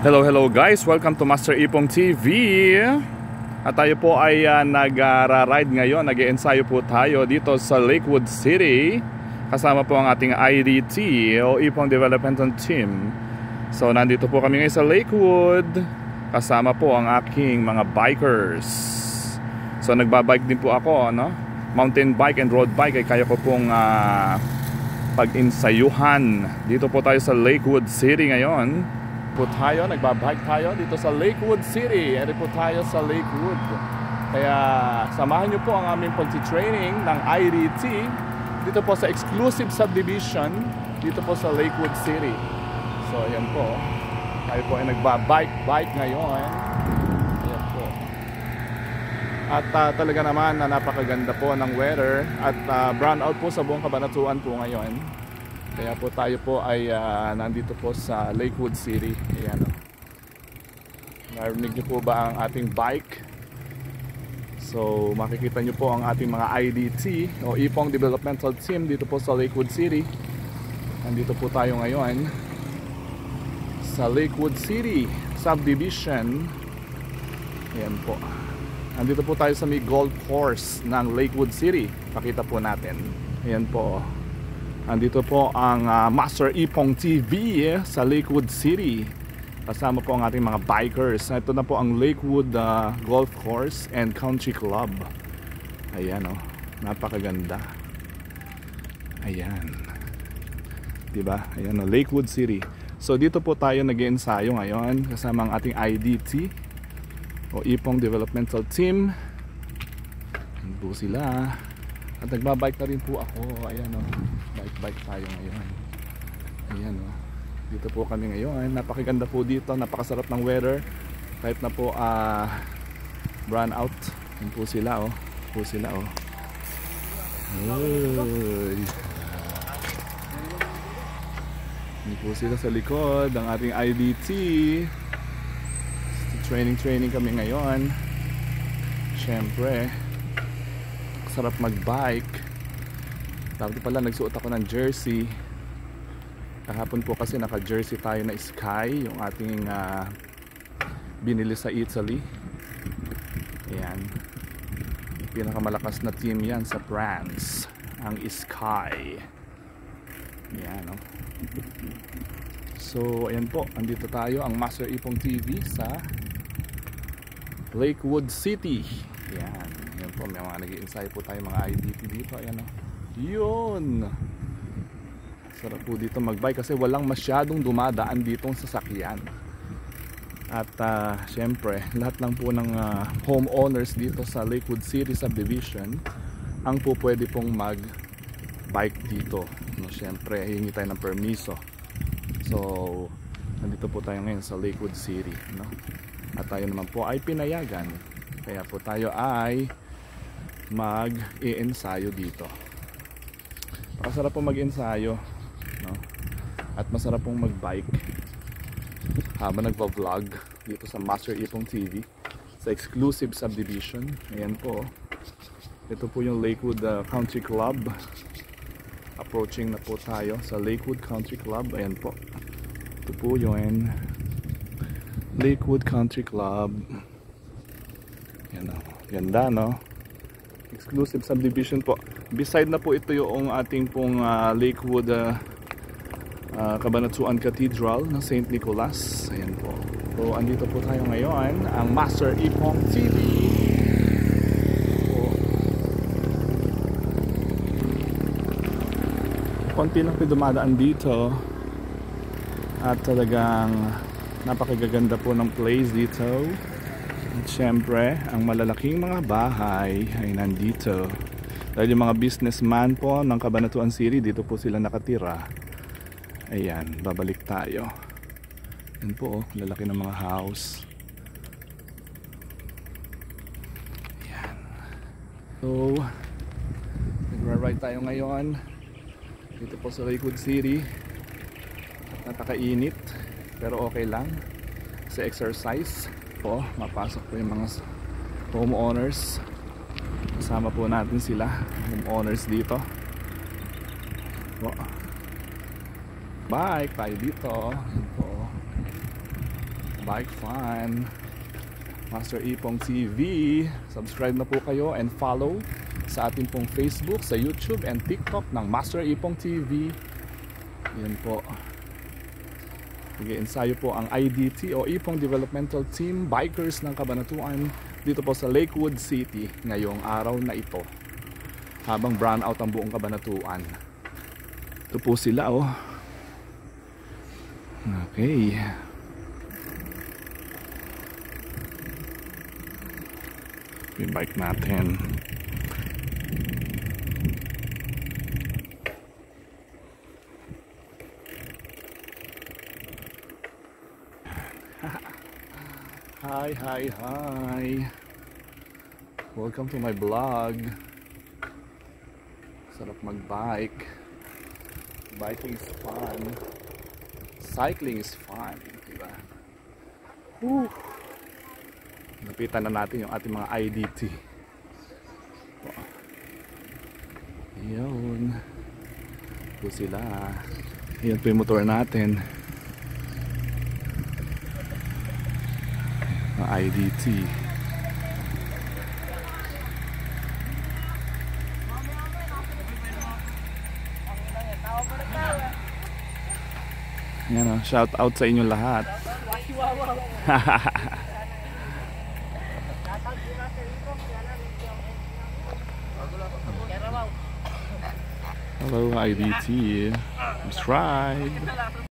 Hello guys, welcome to Master Ipong TV. At tayo po ay nag-ride ngayon, nag-ensayo po tayo dito sa Lakewood City. Kasama po ang ating IDT o Ipong Developmental Team. So nandito po kami ngayon sa Lakewood. Kasama po ang aking mga bikers. So nagbabike din po ako, no? Mountain bike and road bike ay kaya ko pong pag-insayuhan. Dito po tayo sa Lakewood City ngayon. Po tayo, nagbabike tayo dito sa Lakewood City. Eri po tayo sa Lakewood. Kaya samahan nyo po ang aming pag-training ng IDT dito po sa exclusive subdivision dito po sa Lakewood City. So ayan po, tayo po ay nagbabike ngayon. Ayan po. At talaga naman na napakaganda po ng weather. At brown out po sa buong Cabanatuan po ngayon. Kaya po tayo po ay nandito po sa Lakewood City. Ayan o. Narinig niyo po ba ang ating bike? So makikita niyo po ang ating mga IDT o Ipong Developmental Team dito po sa Lakewood City. Nandito po tayo ngayon sa Lakewood City Subdivision. Ayan po. Nandito po tayo sa may golf course ng Lakewood City. Pakita po natin. Ayan po. Andito po ang Master Ipong TV sa Lakewood City. Kasama po ang ating mga bikers. Ito na po ang Lakewood Golf Course and Country Club. Ayan o, napakaganda. Ayan, diba? Ayan o, Lakewood City. So dito po tayo nag-iensayo ngayon kasama ang ating IDT o Ipong Developmental Team. Ayan po sila. At nagbabike na rin po ako. Ayan o, bike tayo ngayon. Ayan o, dito po kami ngayon. Napakaganda po dito, napakasarap ng weather. Kahit na po brown out. Ayan po sila o. Po sila o. Ayan po sila sa likod. Ang ating IDT. Training kami ngayon. Siyempre sarap mag-bike. Tapos pala nagsuot ako ng jersey. Kahapon po kasi naka-jersey tayo na Sky, yung ating binili sa Italy. Ayan. Pinakamalakas na team yan sa France, ang Sky. Ayan o. So ayan po, andito tayo ang Master Ipong TV sa Lakewood City. Ayan. Ayan po, may mga nag-i-ensayo po tayo mga IDT dito. Ayan o. Yun. Sarap po dito mag-bike kasi walang masyadong dumadaan ditong sasakyan. At syempre, lahat lang po ng homeowners dito sa Lakewood City Subdivision ang po pwede pong mag-bike dito. No, syempre, hihingi tayo ng permiso. So, nandito po tayo ngayon sa Lakewood City. No? At tayo naman po ay pinayagan. Kaya po tayo ay mag-i-ensayo dito. Masarap pong mag-ensayo, no? At masarap pong mag-bike habang nagpa-vlog dito sa Master Ipong TV sa exclusive subdivision. Ayan po. Ito po yung Lakewood Country Club. Approaching na po tayo sa Lakewood Country Club. Ayan po. Ito po yung Lakewood Country Club. Ayan o. Ganda, no? Exclusive subdivision po. Beside na po ito yung ating pong Lakewood Cabanatuan Cathedral ng St. Nicholas. Ayan po. So andito po tayo ngayon, ang Master Ipong TV. Konti lang po dumadaan dito. At talagang napakagaganda po ng place dito. At syempre, ang malalaking mga bahay ay nandito. Dahil yung mga businessman po ng Cabanatuan City, dito po sila nakatira. Ayan, babalik tayo. Yan po, lalaki ng mga house. Ayan. So, nagra-ride tayo ngayon dito po sa Lakewood City. At napakainit, pero okay lang. Sa exercise po, mapasok po yung mga homeowners. Kasama po natin sila, homeowners dito. Bike tayo dito. Yan po. Bike Fun, Master Ipong TV. Subscribe na po kayo and follow sa ating pong Facebook, sa YouTube and TikTok ng Master Ipong TV. Yan po. Nag-iensayo po ang IDT o Ipong Developmental Team Bikers ng Cabanatuan dito po sa Lakewood City ngayong araw na ito. Habang brown out ang buong Cabanatuan. Ito po sila oh. Okay. Yung bike natin. Hi. Welcome to my vlog. Sarap mag-bike. Biking is fun. Cycling is fun, diba? Napitan na natin yung ating mga IDT. Yun. Ito sila. Yan po yung motor natin. Mga IDT. Yan o, shout out sa inyo lahat. Hello IDT, subscribe.